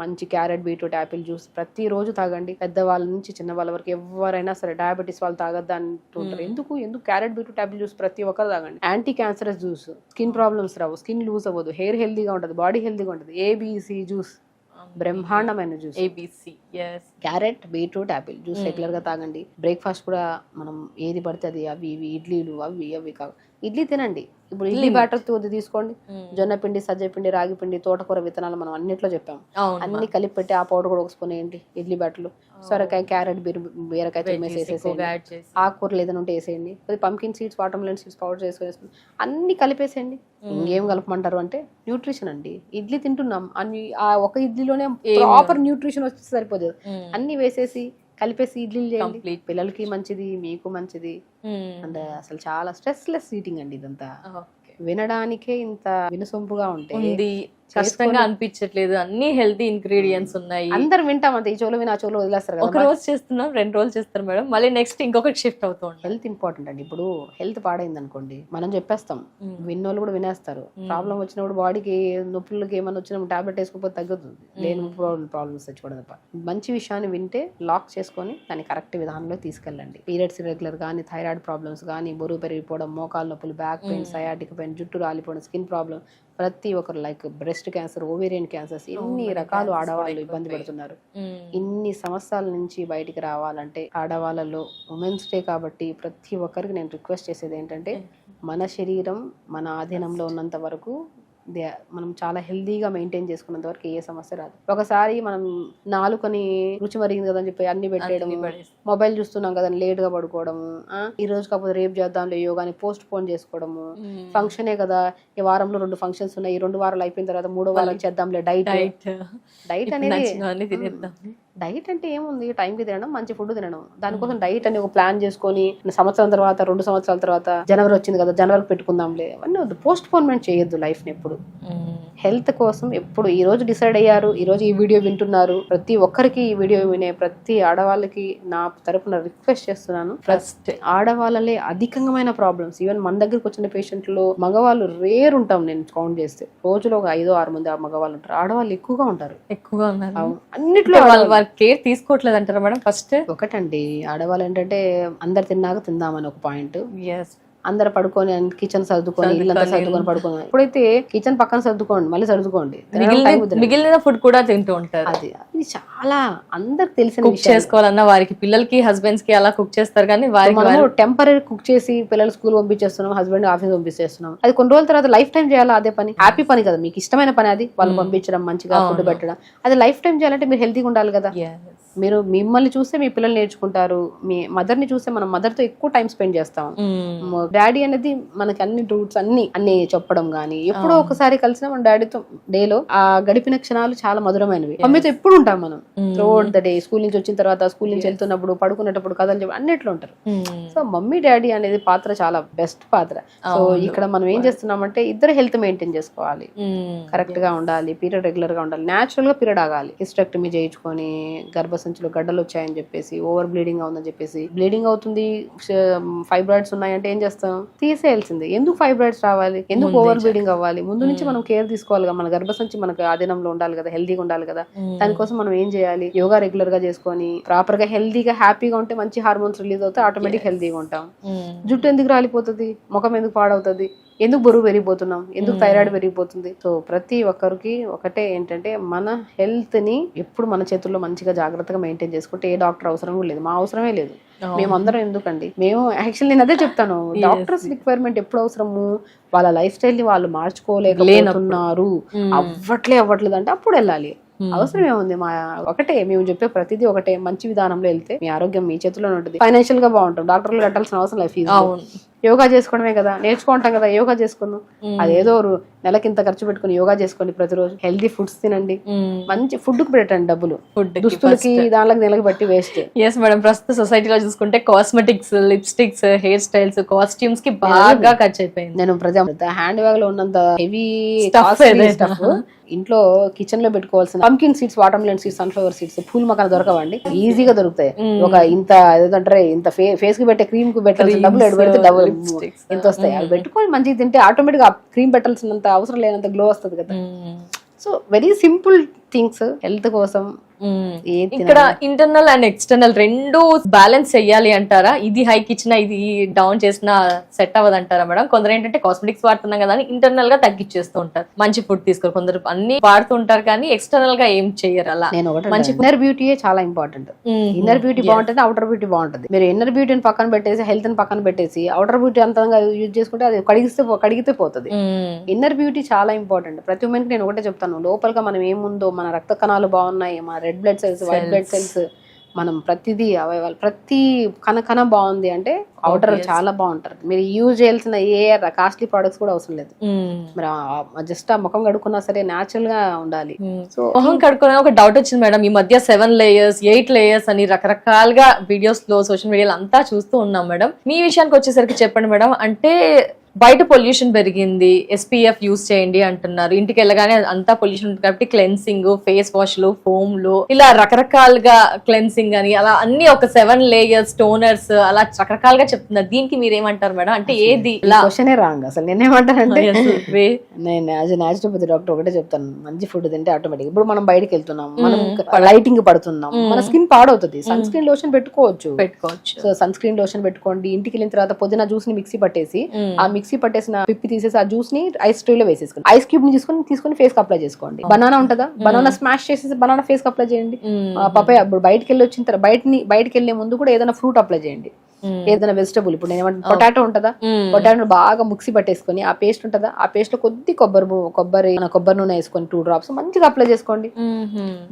మంచి క్యారెట్, బీట్రూట్, యాపిల్ జ్యూస్ ప్రతి రోజు తాగండి. పెద్దవాళ్ళ నుంచి చిన్న వాళ్ళ వరకు ఎవరైనా సరే, డయాబెటీస్ వాళ్ళు తాగద్దా అంటుంటారు. ఎందుకు క్యారెట్, బీట్రూట్, యాపిల్ జ్యూస్ ప్రతి ఒక్కరు తాగండి. Anti cancerous juice, skin problems రావు, స్కిన్ లూజ్ అవ్వదు, హెయిర్ హెల్దీగా ఉంటుంది, బాడీ హెల్దీగా ఉంటుంది. ఏబిసి జ్యూస్ బ్రహ్మాండమైన జ్యూస్. Carrot, beetroot, apple juice regular గా తాగండి. బ్రేక్ఫాస్ట్ కూడా మనం ఏది పడితే అది, అవి ఇవి ఇడ్లీలు అవి కావు, ఇడ్లీ తినండి. ఇప్పుడు ఇడ్లీ బ్యాటర్ తీసుకోండి, జొన్న పిండి, సజ్జ పిండి, రాగి పిండి, తోటకూర విత్తనాలు మనం అన్నిట్లో చెప్పాము. అన్ని కలిపి పెట్టి ఆ పౌడర్ కూడా ఒక స్పూన్ వేయండి ఇడ్లీ బ్యాటర్లు. సొరకాయ, క్యారెట్, బీరకాయ తురిమేసి వేసేసేయండి. ఆకుకూరలు ఏదైనా ఉంటే వేసేయండి. Pumpkin seeds, water melon seeds powder వేసుకొని అన్ని కలిపేసేయండి. ఇంకేం కలపమంటారు అంటే న్యూట్రిషన్ అండి. ఇడ్లీ తింటున్నాం, అన్ని ఆ ఒక ఇడ్లీలోనే ప్రాపర్ న్యూట్రిషన్ వచ్చి సరిపోదు. అన్ని వేసేసి కలిపేసి ఇడ్లీలు చేయండి. పిల్లలకి మంచిది, మీకు మంచిది. అండ్ అసలు చాలా స్ట్రెస్ లెస్ ఈటింగ్ అండి ఇదంతా. వినడానికే ఇంత వినసొంపుగా ఉంటుంది, కష్టంగా అనిపించట్లేదు. అన్ని హెల్తీ ఇంగ్రీడియంట్స్ ఉన్నాయి. అందరు వింటాం అంతే, ఈ చోలో విని ఆ చోలో వదిలేస్తారు కదా. ఒక రోజు చేస్తున్నాం, 2 రోజులు చేస్తారు మేడం, మళ్ళీ నెక్స్ట్ ఇంకొకటి షిఫ్ట్ అవుతూ ఉంటాం. హెల్త్ ఇంపార్టెంట్ అండి. ఇప్పుడు హెల్త్ పాడైంది అనుకోండి, మనం చెప్పేస్తాం, విన్నోళ్ళు కూడా వినేస్తారు. ప్రాబ్లం వచ్చినప్పుడు బాడీకి నొప్పులకి ఏమైనా వచ్చినప్పుడు టాబ్లెట్ వేసుకోకపోతే తగ్గుతుంది, లేని ప్రాబ్లమ్స్ తెచ్చుకోవడం తప్ప. మంచి విషయాన్ని వింటే లాక్ చేసుకొని దాన్ని కరెక్ట్ విధానంలో తీసుకెళ్ళండి. పీరియడ్స్ ఇర్రెగ్యులర్ కానీ, థైరాయిడ్ ప్రాబ్లమ్స్ కానీ, బరువు పెరిగిపోవడం, మోకాలు నొప్పులు, బ్యాక్ పెయిన్, సయాటిక్ పెయిన్, జుట్టు రాలిపోవడం, స్కిన్ ప్రాబ్లం, ప్రతి ఒక్కరు like breast cancer, ovarian cancers, ఇన్ని రకాలు ఆడవాళ్ళు ఇబ్బంది పడుతున్నారు. ఇన్ని సమస్యల నుంచి బయటికి రావాలంటే ఆడవాళ్ళలో ఉమెన్స్ డే కాబట్టి ప్రతి ఒక్కరికి నేను రిక్వెస్ట్ చేసేది ఏంటంటే, మన శరీరం మన ఆధీనంలో ఉన్నంత వరకు మనం చాలా హెల్దీగా మెయింటైన్ చేసుకున్నంత వరకు ఏ సమస్య రాదు. ఒకసారి మనం నాలుకని రుచి మరిగింది కదా అని చెప్పి అన్ని పెట్టేయడం, మొబైల్ చూస్తున్నాం కదా లేట్ గా పడుకోవడము, ఈ రోజు కాకపోతే రేపు చేద్దాంలే యోగాని పోస్ట్ పోన్ చేసుకోవడము, ఫంక్షనే కదా ఈ వారంలో 2 ఫంక్షన్స్ ఉన్నాయి, ఈ 2 వారాలు అయిపోయిన తర్వాత 3వ వారం చేద్దాంలే డైట్ అనేది. డైట్ అంటే ఏముంది, టైంకి తినడం, మంచి ఫుడ్ తినడం. దానికోసం డైట్ అని ఒక ప్లాన్ చేసుకొని సంవత్సరం తర్వాత 2 సంవత్సరాల తర్వాత జనవరి వచ్చింది కదా జనవరికి పెట్టుకుందాంలే అవన్నీ వద్దు. పోస్ట్ పోన్మెంట్ చేయొద్దు లైఫ్ ని ఎప్పుడు. హెల్త్ కోసం ఎప్పుడు ఈ రోజు డిసైడ్ అయ్యారు, ఈ రోజు ఈ వీడియో వింటున్నారు, ప్రతి ఒక్కరికి ఈ వీడియో వినే ప్రతి ఆడవాళ్ళకి నా తరపున రిక్వెస్ట్ చేస్తున్నాను. ఫస్ట్ ఆడవాళ్ళలే అధికమైన ప్రాబ్లమ్స్. ఈవెన్ మన దగ్గరకు వచ్చిన పేషెంట్లో మగవాళ్ళు రేర్ ఉంటాం, నేను కౌంట్ చేస్తే రోజులో ఒక 5-6 మంది మగవాళ్ళు ఉంటారు, ఆడవాళ్ళు ఎక్కువగా ఉంటారు. అన్నిట్లో కేర్ తీసుకోవట్లేదు అంటారా మేడం? ఫస్ట్ ఒకటండి, ఆడవాళ్ళు ఏంటంటే అందరు తిన్నాక తిందామని ఒక పాయింట్, అందరు పడుకొని కిచెన్ సర్దుకొని ఇల్లంతా సర్దుకొని పడుకొని. ఇప్పుడైతే కిచెన్ పక్కన సర్దుకోండి, మళ్ళీ సర్దుకోండి, మిగిలిన ఫుడ్ కూడా తింటూ ఉంటారు. అది చాలా అందరికి తెలిసిన కుక్ చేసుకోవాలన్నా వారికి, పిల్లలకి, హస్బెండ్స్ కి అలా కుక్ చేస్తారు. కానీ మనం టెంపరీ కుక్ చేసి పిల్లలు స్కూల్ పంపించేస్తున్నాం, హస్బెండ్ ఆఫీస్ పంపించేస్తున్నాం. అది కొన్ని రోజుల తర్వాత లైఫ్ టైం చేయాలి. అదే పని హ్యాపీ పని కదా, మీకు ఇష్టమైన పని అది. వాళ్ళు పంపించడం, మంచిగా ఫుడ్ పెట్టడం, అది లైఫ్ టైం చేయాలంటే మీరు హెల్తీగా ఉండాలి కదా. మీరు మిమ్మల్ని చూస్తే మీ పిల్లలు నేర్చుకుంటారు, మీ మదర్ ని చూస్తే మనం మదర్ తో ఎక్కువ టైం స్పెండ్ చేస్తాం. డాడీ అనేది మనకి అన్ని రూట్స్ అన్ని చెప్పడం గానీ, ఎప్పుడో ఒకసారి కలిసిన మన డాడీతో డేలో ఆ గడిపిన క్షణాలు చాలా మధురమైనవి. మమ్మీతో ఎప్పుడు ఉంటాం మనం త్రూఅవుట్ ద డే. స్కూల్ నుంచి వచ్చిన తర్వాత, స్కూల్ నుంచి వెళ్తున్నప్పుడు, పడుకునేటప్పుడు కథలు చెప్పి అన్నిట్లో ఉంటారు. సో మమ్మీ డాడీ అనేది పాత్ర చాలా బెస్ట్ పాత్ర. సో ఇక్కడ మనం ఏం చేస్తున్నామంటే ఇద్దరు హెల్త్ మెయింటైన్ చేసుకోవాలి, కరెక్ట్ గా ఉండాలి, పీరియడ్ రెగ్యులర్ గా ఉండాలి, న్యాచురల్ గా పీరియడ్ ఆగాలి. హిస్టెక్టమీ చేయించుకొని గర్భసంచిలో గడ్డలు వచ్చాయని చెప్పేసి, ఓవర్ బ్లీడింగ్ అవుతుందని చెప్పేసి, బ్లీడింగ్ అవుతుంది, ఫైబ్రాయిడ్స్ ఉన్నాయంటే ఏం చేస్తాం, తీసేయాల్సిందే. ఎందుకు ఫైబ్రాయిడ్స్ రావాలి, ఎందుకు ఓవర్ బ్లీడింగ్ అవ్వాలి? ముందు నుంచి మనం కేర్ తీసుకోవాలి కదా, మన గర్భసంచి మనకు ఆధీనంలో ఉండాలి కదా, హెల్దీగా ఉండాలి కదా. దానికోసం మనం ఏం చేయాలి, యోగా రెగ్యులర్ గా చేసుకొని ప్రాపర్ గా హెల్దీగా హ్యాపీగా ఉంటే మంచి హార్మోన్స్ రిలీజ్ అవుతాయి, ఆటోమేటిక్ హెల్దీగా ఉంటాం. జుట్టు ఎందుకు రాలిపోతుంది, ముఖం ఎందుకు పాడవుతుంది, ఎందుకు బరువు పెరిగిపోతున్నాం, ఎందుకు థైరాయిడ్ పెరిగిపోతుంది. సో ప్రతి ఒక్కరికి ఒకటే ఏంటంటే మన హెల్త్ ని ఎప్పుడు మన చేతుల్లో మంచిగా జాగ్రత్తగా మెయింటైన్ చేసుకుంటే ఏ డాక్టర్ అవసరం కూడా లేదు, మా అవసరమే లేదు. మేమందరం ఎందుకండి, మేము యాక్చువల్లీ నేను అదే చెప్తాను, డాక్టర్స్ రిక్వైర్మెంట్ ఎప్పుడు అవసరము, వాళ్ళ లైఫ్ స్టైల్ ని వాళ్ళు మార్చుకోలేకపోతున్నారు, అవ్వట్లేదు అంటే అప్పుడు వెళ్ళాలి. అవసరం ఏముంది, మా ఒకటే మేము చెప్పే ప్రతిదీ ఒకటే, మంచి విధానంలో వెళ్తే మీ ఆరోగ్యం మీ చేతిలోనే ఉంటుంది, ఫైనాన్షియల్ గా బాగుంటాం, డాక్టర్లు కట్టాల్సిన అవసరం లేదు, ఫీజు యోగా చేసుకోవడమే కదా, నేర్చుకుంటాం కదా యోగా చేసుకున్నాం, అదేదో నెలకి ఇంత ఖర్చు పెట్టుకుని యోగా చేసుకోండి, ప్రతిరోజు హెల్దీ ఫుడ్స్ తినండి, మంచి ఫుడ్ కు పెట్టండి డబ్బులు, దుస్తులకి దానిలోకి నెలకి బట్టి వేస్ట్. ఎస్ మేడం, ప్రస్తుత సొసైటీలో చూసుకుంటే cosmetics, lipsticks, hair styles, costumes కి బాగా ఖర్చు అయిపోయింది. నేను హ్యాండ్ బ్యాగ్ లో ఉన్నంత హెవీ స్టఫ్ ఇంట్లో కిచెన్ లో పెట్టుకోవాల్సిన pumpkin seeds, water melon seeds, sunflower seeds, pool మకాన దొరకవండి, ఈజీగా దొరుకుతాయి. ఒక ఇంత ఏదంటారే ఇంత ఫేస్ కి పెట్టే క్రీమ్ కు పెట్టాల్సిన డబ్బులు ఎడు పెడితే డబ్బులు ఎంత వస్తాయి, అవి పెట్టుకొని మంచిగా తింటే ఆటోమేటిక్ గా క్రీమ్ పెట్టాల్సినంత అవసరం లేనంత గ్లో వస్తుంది కదా. So very simple things health కోసం. ఇక్కడ ఇంటర్నల్ అండ్ ఎక్స్టర్నల్ రెండు బ్యాలెన్స్ చెయ్యాలి అంటారా? ఇది హైక్ ఇచ్చినా ఇది డౌన్ చేసినా సెట్ అవ్వదు అంటారా మేడం? కొందరు ఏంటంటే కాస్మెటిక్స్ వాడుతున్నాం కదా అని ఇంటర్నల్ గా తగ్గించేస్తూ ఉంటారు, మంచి ఫుడ్ తీసుకోరు, కొందరు అన్ని వాడుతూ ఉంటారు కానీ ఎక్స్టర్నల్ గా ఏం చెయ్యరు. అలా నేను మంచి ఇన్నర్ బ్యూటీయే చాలా ఇంపార్టెంట్. ఇన్నర్ బ్యూటీ బాగుంటుంది, అవుటర్ బ్యూటీ బాగుంటుంది. మీరు ఇన్నర్ బ్యూటీని పక్కన పెట్టేసి హెల్త్ ని పక్కన పెట్టేసి అవుటర్ బ్యూటీ అంతంగా యూజ్ చేసుకుంటే అది కడిగితే పోతుంది. ఇన్నర్ బ్యూటీ చాలా ఇంపార్టెంట్. ప్రతి ఉమెన్ కి నేను ఒకటే చెప్తాను, లోపలగా మనం ఏముందో, మన రక్త కణాలు బాగున్నాయి, మన red blood cells, white blood cells, మనం ప్రతిదీ అవయవాలు ప్రతి కణ బాగుంది అంటే అవుటర్ చాలా బాగుంటారు. మీరు యూజ్ చేయాల్సిన ఏ కాస్ట్లీ ప్రొడక్ట్స్ కూడా అవసరం లేదు. మరి జస్ట్ ఆ ముఖం కడుక్కున్నా సరే న్యాచురల్ గా ఉండాలి. సో మొహం కడుక్కునే ఒక డౌట్ వచ్చింది మేడం, ఈ మధ్య 7 layers 8 layers అని రకరకాలుగా వీడియోస్ లో సోషల్ మీడియాలో అంతా చూస్తూ ఉన్నాం మేడం. మీ విషయానికి వచ్చేసరికి చెప్పండి మేడం, అంటే బయట పొల్యూషన్ పెరిగింది, SPF యూజ్ చేయండి అంటున్నారు, ఇంటికి వెళ్ళగానే అంతా పొల్యూషన్ ఉంటుంది కాబట్టి క్లెన్సింగ్, ఫేస్ వాష్లు, ఫోమ్లు, ఇలా రకరకాలుగా క్లెన్సింగ్ అని అలా అన్ని ఒక 7 layers టోనర్స్ అలా రకరకాలుగా చెప్తున్నారు. దీనికి మీరు ఏమంటారు మేడం? అంటే ఏది క్వశ్చనే రాంగ్ అసలు. నేనేమంటానంటే నేను యాజ్ న్యాచురోపతి డాక్టర్ ఒకటే చెప్తాను, మంచి ఫుడ్ తింటే ఆటోమేటిక్. ఇప్పుడు మనం బయటకి వెళ్తున్నాం, మనం లైటింగ్ పడుతున్నాం, మన స్కిన్ పాడవుతుంది, సన్ స్క్రీన్ లోషన్ పెట్టుకోవచ్చు. సో సన్ స్క్రీన్ లోషన్ పెట్టుకోండి. ఇంటికి వెళ్ళిన తర్వాత పొద్దున జ్యూస్ ని మిక్సీ పట్టేసి, ఆ మిక్సీ పట్టేసిన పిప్పి తీసేసి ఆ జ్యూస్ ని ఐస్ ట్రే లో వేసేసుకోండి, ఐస్ క్యూబ్ ని తీసుకొని ఫేస్ కి అప్లై చేసుకోండి. బనానా ఉంటుందా, బనానా స్మాష్ చేసేసి బనానా ఫేస్ కి అప్లై చేయండి. పపాయ ఇప్పుడు బయటకి వెళ్ళి వచ్చిన తర్వాత బయటకి వెళ్లే ముందు కూడా ఏదైనా ఫ్రూట్ అప్లై చేయండి, ఏదైనా వెజిటబుల్. ఇప్పుడు నేను పొటాటో ఉంటుందా, పొటాటో బాగా మిక్సీ పట్టేసుకొని ఆ పేస్ట్ ఉంటుందా, ఆ పేస్ట్ లో కొద్ది కొబ్బరి నూనె వేసుకొని 2 drops మంచిగా అప్లై చేసుకోండి.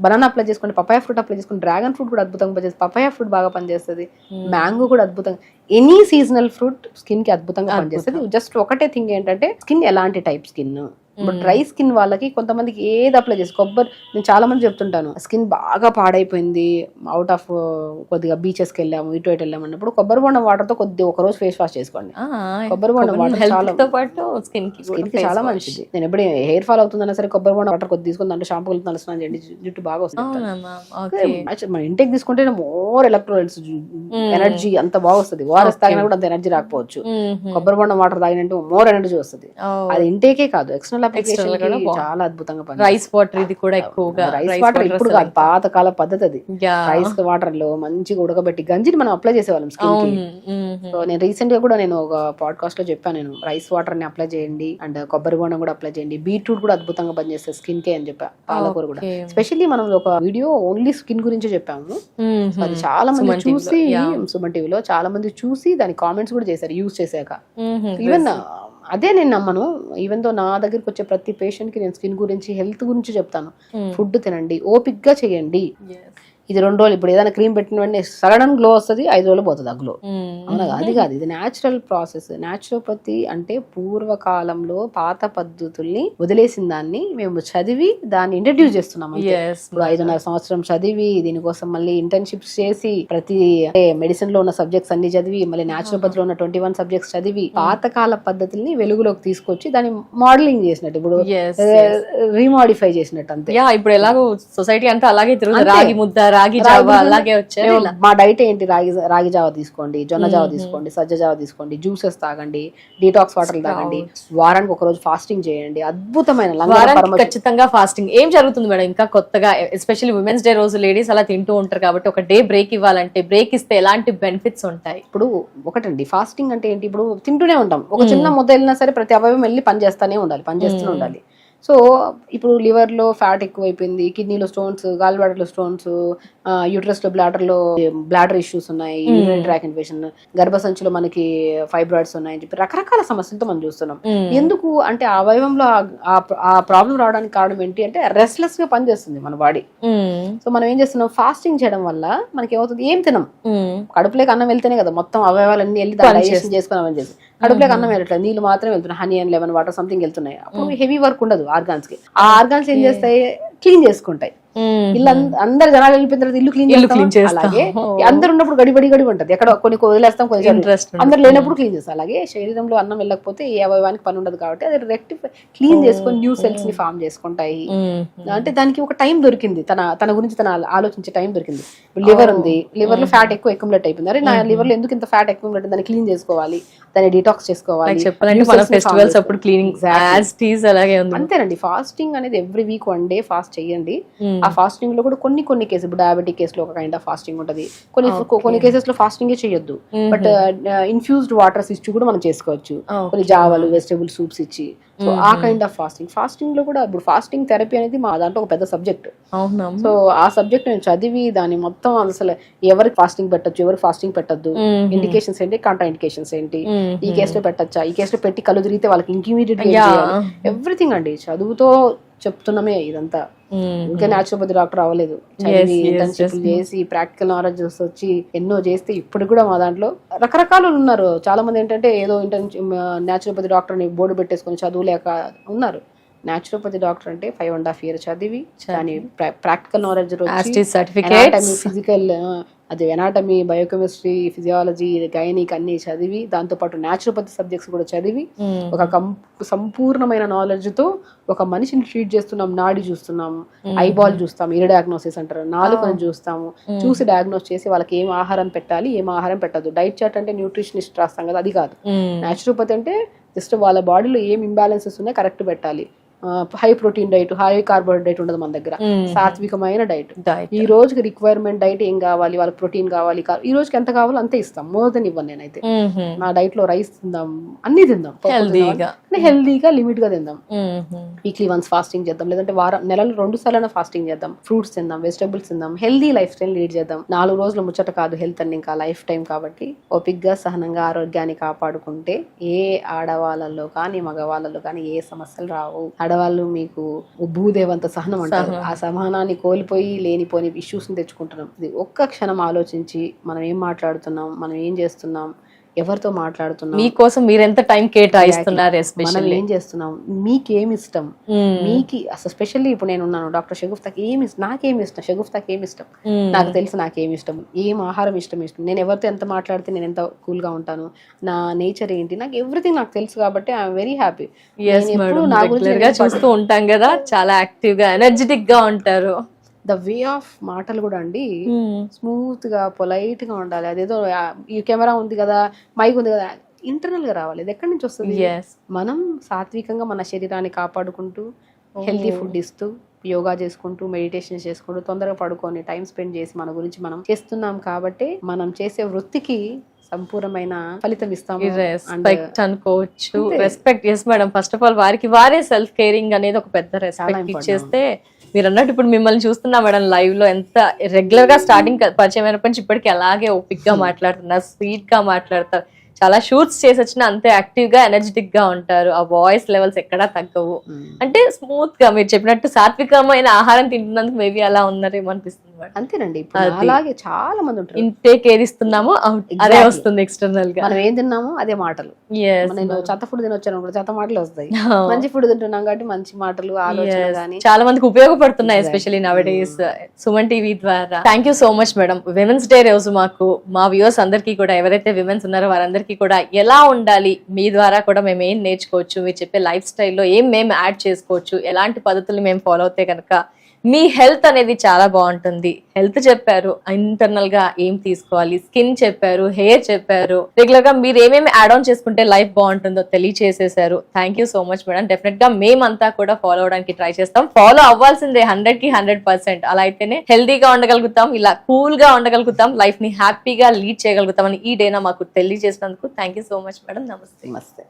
బనానా అప్లై చేసుకోండి, పపాయ ఫ్రూట్ అప్లై చేసుకోండి, డ్రాగన్ ఫ్రూట్ కూడా అద్భుతంగా పనిచేస్తుంది, పపాయ ఫ్రూట్ బాగా పనిచేస్తుంది, మ్యాంగో కూడా అద్భుతంగా, ఎనీ సీజనల్ ఫ్రూట్ స్కిన్ కి అద్భుతంగా పనిచేస్తుంది. జస్ట్ ఒకటే థింగ్ ఏంటంటే స్కిన్ ఎలాంటి టైప్ స్కిన్. ఇప్పుడు డ్రై స్కిన్ వాళ్ళకి కొంతమందికి ఏది అప్లై చేసి నేను చాలా మంది చెప్తుంటాను, స్కిన్ బాగా పాడైపోయింది, అవుట్ ఆఫ్ కొద్దిగా బీచెస్కి వెళ్ళాము, ఇటు వెళ్ళాము అన్నప్పుడు కొబ్బరి బొండం వాటర్ తో కొద్దిగా ఒక రోజు ఫేస్ వాష్ చేసుకోండి. కొబ్బరి బొండం వాటర్ చాలా స్కిన్ కి చాలా మంచిది. నేను ఎప్పుడు హెయిర్ ఫాల్ అవుతుందన్నా సరే కొబ్బరి బొండం వాటర్ కొద్ది తీసుకుని దాంట్లో షాంపూ వెళ్తున్నాను స్నానం చేయండి, జుట్టు బాగా వస్తుంది. మన ఇంటేక్ తీసుకుంటే మోర్ ఎలక్ట్రోలైట్స్, ఎనర్జీ అంత బాగా వస్తుంది. ఓఆర్ఎస్ తాగినా కూడా అంత ఎనర్జీ రాకపోవచ్చు, కొబ్బరి బొండం వాటర్ తాగినంటే మోర్ ఎనర్జీ వస్తుంది. అది ఇంటేకే కాదు, ఎక్స్టర్నల్ చాలా అద్భుతంగా పని. రైస్ వాటర్ ఇది కూడా ఎక్కువగా, రైస్ వాటర్ ఇప్పుడు కాదు, పాతకాల పద్ధతి అది. రైస్ వాటర్ లో మంచిగా ఉడకబెట్టి గంజిని మనం అప్లై చేసేవాళ్ళం స్కిన్ కి. సో నేను రీసెంట్ గా కూడా నేను ఒక పాడ్కాస్ట్ లో చెప్పాను, నేను రైస్ వాటర్ ని అప్లై చేయండి అండ్ కొబ్బరి బొండం కూడా అప్లై చేయండి, బీట్రూట్ కూడా అద్భుతంగా పనిచేస్తుంది స్కిన్ కే అని చెప్పా, పాలకూర కూడా. ఎస్పెషల్లీ మనం ఒక వీడియో ఓన్లీ స్కిన్ గురించి చెప్పాము, అది చాలా మంది చూసి, సుమన్ టీవీలో చాలా మంది చూసి దాని కామెంట్స్ కూడా చేశారు యూజ్ చేశాక. ఈవెన్ అదే నేను నమ్మను, ఈవెన్ దో నా దగ్గరికి వచ్చే ప్రతి పేషెంట్ కి నేను స్కిన్ గురించి, హెల్త్ గురించి చెప్తాను. ఫుడ్ తినండి, ఓపిక్గా చేయండి. ఇది 2 రోజులు, ఇప్పుడు ఏదైనా క్రీమ్ పెట్టిన వెంటనే సడన్ గ్లో వస్తుంది, 5 రోజులు పోతుంది ఆ గ్లో. అవునా? అది కాదు, ఇది న్యాచురల్ ప్రాసెస్. న్యాచురోపతి అంటే పూర్వకాలంలో పాత పద్ధతుల్ని వదిలేసిన దాన్ని మేము చదివి దాన్ని ఇంట్రడ్యూస్ చేస్తున్నాం. ఇప్పుడు 5.5 సంవత్సరం చదివి దీనికోసం మళ్ళీ ఇంటర్న్షిప్స్ చేసి ప్రతి మెడిసిన్ లో ఉన్న సబ్జెక్ట్స్ అన్ని చదివి మళ్ళీ న్యాచురోపతిలో ఉన్న 21 సబ్జెక్ట్స్ చదివి పాతకాల పద్ధతుల్ని వెలుగులోకి తీసుకొచ్చి దాన్ని మోడలింగ్ చేసినట్టు, ఇప్పుడు రీమోడిఫై చేసినట్టు అంతే. ఇప్పుడు ఎలాగో సొసైటీ అంతా అలాగే తిరుగుతుంది, రాగి ముద్ద, రాగి జావా అలాగే వచ్చారు ఇలా. మా డైట్ ఏంటి, రాగి జావ తీసుకోండి, జొన్న జావ తీసుకోండి, సజ్జ జావ తీసుకోండి, జ్యూసెస్ తాగండి, డీటాక్స్ వాటర్ తాగండి, వారానికి ఒక రోజు ఫాస్టింగ్ చేయండి. అద్భుతమైన వారానికి ఖచ్చితంగా ఫాస్టింగ్. ఏం జరుగుతుంది మేడం ఇంకా కొత్తగా, ఎస్పెషల్లీ ఉమెన్స్ డే రోజు లేడీస్ అలా తింటూ ఉంటారు కాబట్టి ఒక డే బ్రేక్ ఇవ్వాలంటే బ్రేక్ ఇస్తే ఎలాంటి బెనిఫిట్స్ ఉంటాయి? ఇప్పుడు ఒకటండి, ఫాస్టింగ్ అంటే ఏంటి, ఇప్పుడు తింటూనే ఉంటాం, ఒక చిన్న ముద్ద వెళ్ళినా సరే ప్రతి అవయవం వెళ్ళి పని చేస్తూనే ఉండాలి. సో ఇప్పుడు లివర్ లో ఫ్యాట్ ఎక్కువైపోయింది, కిడ్నీలో స్టోన్స్, గాల్ బ్లాడర్ లో స్టోన్స్, యూట్రస్ లో బ్లాడర్ ఇష్యూస్ ఉన్నాయి, యూరినరీ ట్రాక్ ఇన్ఫెక్షన్, గర్భసంచిలో మనకి ఫైబ్రాయిడ్స్ ఉన్నాయని చెప్పి రకరకాల సమస్యలతో మనం చూస్తున్నాం. ఎందుకు అంటే ఆ అవయవంలో ఆ ప్రాబ్లం రావడానికి కారణం ఏంటి అంటే రెస్ట్లెస్ గా పనిచేస్తుంది మన బాడీ. సో మనం ఏం చేస్తున్నాం, ఫాస్టింగ్ చేయడం వల్ల మనకి ఏమవుతుంది, ఏం తినం, కడుపులోకి అన్నం వెళ్తేనే కదా మొత్తం అవయవాలన్నీ వెళ్ళి డైజెషన్ చేసుకున్నామని చేసి, కడుపులోకి అన్నం వెళ్ళట్లేదు, నీళ్ళు మాత్రమే వెళ్తున్నాయి, honey and lemon water something వెళ్తున్నాయి. అప్పుడు హెవీ వర్క్ ఉండదు ఆర్గాన్స్ కి. ఆ ఆర్గాన్స్ ఏం చేస్తాయి, క్లీన్ చేసుకుంటాయి. ఇల్లు అందరు జనాలు వెళ్ళిపోయిన తర్వాత ఇల్లు క్లీన్ చేస్తాం. అలాగే అందరు ఉన్నప్పుడు గడిబడి ఉంటది, ఎక్కడ కొన్ని వదిలేస్తాం, కొన్ని అందరు లేనప్పుడు క్లీన్ చేస్తాం. అలాగే శరీరంలో అన్నం వెళ్ళకపోతే ఏ అవయవానికి పని ఉండదు కాబట్టి అది రెక్టిఫై క్లీన్ చేసుకొని న్యూ సెల్స్ ని ఫామ్ చేసుకుంటాయి. అంటే దానికి ఒక టైం దొరికింది, తన గురించి తన ఆలోచించే టైం దొరికింది. లివర్ ఉంది, లివర్ లో ఫ్యాట్ ఎక్కువ అక్యుములేట్ అయిపోయింది, అరే నా లివర్ లో ఎందుకు ఇంత ఫ్యాట్ అక్యుములేట్, దాన్ని క్లీన్ చేసుకోవాలి, దాన్ని డిటాక్స్ చేసుకోవాలి. ఫెస్టివల్స్ అప్పుడు క్లీనింగ్ అంతేనండి. ఫాస్టింగ్ అనేది ఎవ్రీ వీక్ 1 day ఫాస్ట్ చేయండి. ఆ ఫాస్టింగ్ లో కూడా కొన్ని కేసెస్, ఇప్పుడు డయాబెటిక్ కేసులో ఒక కైండ్ ఆఫ్ ఫాస్టింగ్ ఉంటది, కొన్ని కేసెస్ లో ఫాస్టింగ్ చేయొద్దు, బట్ ఇన్ఫ్యూజ్డ్ వాటర్స్ ఇచ్చి కూడా మనం చేసుకోవచ్చు, కొన్ని జావాలు, వెజిటబుల్ సూప్స్ ఇచ్చి. సో ఆ కైండ్ ఆఫ్ ఫాస్టింగ్ లో కూడా ఇప్పుడు ఫాస్టింగ్ థెరపీ అనేది మా దాంట్లో ఒక పెద్ద సబ్జెక్ట్. సో ఆ సబ్జెక్ట్ నేను చదివి దాని మొత్తం అసలు ఎవరికి ఫాస్టింగ్ పెట్టచ్చు, ఎవరికి ఫాస్టింగ్ పెట్టద్దు, ఇండికేషన్స్ ఏంటి, కాంట్రా ఇండికేషన్స్ ఏంటి, ఈ కేసులో పెట్టచ్చా, ఈ కేసులో పెట్టి కళ్ళు తిరిగితే వాళ్ళకి ఇంకిమీడియట్ ఎవ్రీథింగ్ అండి చదువుతో చెప్తున్నామే ఇదంతా. ఇంకా న్యాచురోపతి డాక్టర్ అవ్వలేదు, చదివి ఇంటర్న్షిప్ చేసి ప్రాక్టికల్ నాలెడ్జ్ వచ్చి ఎన్నో చేస్తే ఇప్పుడు కూడా మా దాంట్లో రకరకాలు ఉన్నారు. చాలా మంది ఏంటంటే ఏదో న్యాచురోపతి డాక్టర్ అని బోర్డు పెట్టేసుకొని చదువులేక ఉన్నారు. న్యాచురోపతి డాక్టర్ అంటే 5.5 years చదివి దాని ప్రాక్టికల్ నాలెడ్జ్ ఫిజికల్ అది ఎనాటమీ, బయోకెమిస్ట్రీ, ఫిజియాలజీ, గైనిక్ అన్ని చదివి దాంతోపాటు న్యాచురోపతి సబ్జెక్ట్స్ కూడా చదివి ఒక సంపూర్ణమైన నాలెడ్జ్ తో ఒక మనిషిని ట్రీట్ చేస్తున్నాం. నాడి చూస్తున్నాం, ఐబాల్ చూస్తాం, ఇయర్ డయాగ్నోసిస్ అంటారు, నాలుకను చూస్తాము, చూసి డయాగ్నోస్ చేసి వాళ్ళకి ఏం ఆహారం పెట్టాలి, ఏం ఆహారం పెట్టద్దు. డైట్ చార్ట్ అంటే న్యూట్రిషనిస్ట్ రాస్తాం కదా, అది కాదు. న్యాచురోపతి అంటే జస్ట్ వాళ్ళ బాడీలో ఏం ఇంబ్యాలెన్సెస్ ఉన్నాయి కరెక్ట్ పెట్టాలి. High protein diet, high carbohydrate diet ఉండదు మన దగ్గర, సాత్వికమైన డైట్. ఈ రోజుకి రిక్వైర్మెంట్ డైట్ ఏం కావాలి, వాళ్ళకి ప్రోటీన్ కావాలి, ఈ రోజుకి ఎంత కావాలో అంతే ఇస్తాం, మోర్ దెన్ ఇవ్వను నేనైతే. నా డైట్ లో రైస్ తిందాం, అన్ని తిందాం, హెల్దీగా లిమిట్ గా తిందాం. వీక్లీ వన్స్ ఫాస్టింగ్ చేద్దాం, లేదంటే నెలలో 2 సార్లు ఫాస్టింగ్ చేద్దాం, ఫ్రూట్స్ తిందాం, వెజిటబుల్స్ తిందాం, హెల్దీ లైఫ్ స్టైల్ లీడ్ చేద్దాం. 4 రోజులు ముచ్చట కాదు హెల్త్ అని, ఇంకా లైఫ్ టైం కాబట్టి ఓపిక్గా సహనంగా ఆరోగ్యాన్ని కాపాడుకుంటే ఏ ఆడవాళ్ళలో కానీ మగవాళ్ళలో కానీ ఏ సమస్యలు రావు. ఆడవాళ్ళు మీకు భూదేవంత సహనం అంటారు, ఆ సహనాన్ని కోల్పోయి లేనిపోని ఇష్యూస్ ని తెచ్చుకుంటున్నాం. ఇది ఒక్క క్షణం ఆలోచించి మనం ఏం మాట్లాడుతున్నాం, మనం ఏం చేస్తున్నాం, ఎవరితో మాట్లాడుతున్నాం, మీకోసం మీరు ఎంత టైం కేటాయిస్తున్నారు, మనం ఏం చేస్తున్నాం, మీకేమి ఇష్టం, మీకు అసలు స్పెషల్లీ ఇప్పుడు నేను ఉన్నాను డాక్టర్ షగుఫ్తాకి నాకేమి ఇష్టం, షగుఫ్తాకి ఏమి ఇష్టం, నాకు తెలుసు నాకేమి ఇష్టం, ఏం ఆహారం ఇష్టం, నేను ఎవరితో ఎంత మాట్లాడితే నేను ఎంత కూల్ గా ఉంటాను, నా నేచర్ ఏంటి, నాకు ఎవ్రీథింగ్ నాకు తెలుసు కాబట్టి ఐఎమ్ వెరీ హ్యాపీ. నా గురించి చూస్తూ ఉంటాం కదా, చాలా యాక్టివ్ గా ఎనర్జెటిక్ గా ఉంటారు. ద వే ఆఫ్ మాటలు కూడా అండి స్మూత్ గా పొలైట్ గా ఉండాలి. అదేదో ఈ కెమెరా ఉంది కదా, మైక్ ఉంది కదా, ఇంటర్నల్ గా రావాలి. ఇది ఎక్కడి నుంచి వస్తుంది? మనం సాత్వికంగా మన శరీరాన్ని కాపాడుకుంటూ హెల్తీ ఫుడ్ ఇస్తూ యోగా చేసుకుంటూ మెడిటేషన్ చేసుకుంటూ తొందరగా పడుకొని టైం స్పెండ్ చేసి మన గురించి మనం చేస్తున్నాం కాబట్టి మనం చేసే వృత్తికి సంపూర్ణమైన ఫలితం ఇస్తాము అనుకోవచ్చు. Respect. Yes madam, first of all వారికి వారే సెల్ఫ్ కేరింగ్ అనేది ఒక పెద్ద రెస్పెక్ట్ ఇచ్చేస్తే, మీరు అన్నట్టు ఇప్పుడు మిమ్మల్ని చూస్తున్నా మేడం లైవ్ లో, ఎంత రెగ్యులర్ గా స్టార్టింగ్ పరిచయం అయినప్పటి నుంచి ఇప్పటికి అలాగే ఓపిక్ గా మాట్లాడుతున్నారు, స్వీట్ గా మాట్లాడతారు, చాలా షూట్స్ చేసి వచ్చినా అంతే యాక్టివ్ గా ఎనర్జెటిక్ గా ఉంటారు, ఆ వాయిస్ లెవెల్స్ ఎక్కడా తగ్గవు. అంటే స్మూత్ గా మీరు చెప్పినట్టు సాత్వికమైన ఆహారం తింటున్నందుకు మేబీ అలా ఉన్నారేమో అనిపిస్తుంది. అంతేనండి, అలాగే చాలా మంది ఉంటారు. ఇంటేక్ ఏది ఇస్తున్నామో అదే వస్తుంది ఎక్స్టర్నల్ గా, మనం ఏం తిన్నామో అదే మాటలు. నేను చెత్త ఫుడ్ తినొచ్చాను చెత్త మాటలు వస్తాయి, మంచి ఫుడ్ తింటున్నాం కాబట్టి మంచి మాటలు, ఆలోచనలు కానీ చాలా మందికి ఉపయోగపడుతున్నాయి, especially nowadays Suman TV ద్వారా. Thank you so much madam. Women's day రోజు మాకు మా వ్యూవర్స్ అందరికీ కూడా, ఎవరైతే విమెన్స్ ఉన్నారో వారందరికీ కూడా ఎలా ఉండాలి, మీ ద్వారా కూడా మేము ఏం నేర్చుకోవచ్చు, మీరు చెప్పే లైఫ్ స్టైల్లో ఏం మేము యాడ్ చేసుకోవచ్చు, ఎలాంటి పద్ధతులు మేము ఫాలో అవుతే కనుక మీ హెల్త్ అనేది చాలా బాగుంటుంది, చెప్పారండి, హెల్త్ చెప్పారు, ఇంటర్నల్ గా ఏం తీసుకోవాలి, స్కిన్ చెప్పారు, హెయిర్ చెప్పారు, రెగ్యులర్ గా మీరు ఏమేమి యాడ్ ఆన్ చేసుకుంటే లైఫ్ బాగుంటుందో తెలియచేసేసారు. Thank you so much madam. Definite గా మేమంతా కూడా ఫాలో అవడానికి ట్రై చేస్తాం. ఫాలో అవ్వాల్సిందే 100% అలా అయితేనే హెల్దీగా ఉండగలుగుతాం, ఇలా కూల్ గా ఉండగలుగుతాం, లైఫ్ ని హ్యాపీగా లీడ్ చేయగలుగుతాం అని ఈ డేనా మాకు తెలియజేసినందుకు thank you so much madam. నమస్తే. నమస్తే.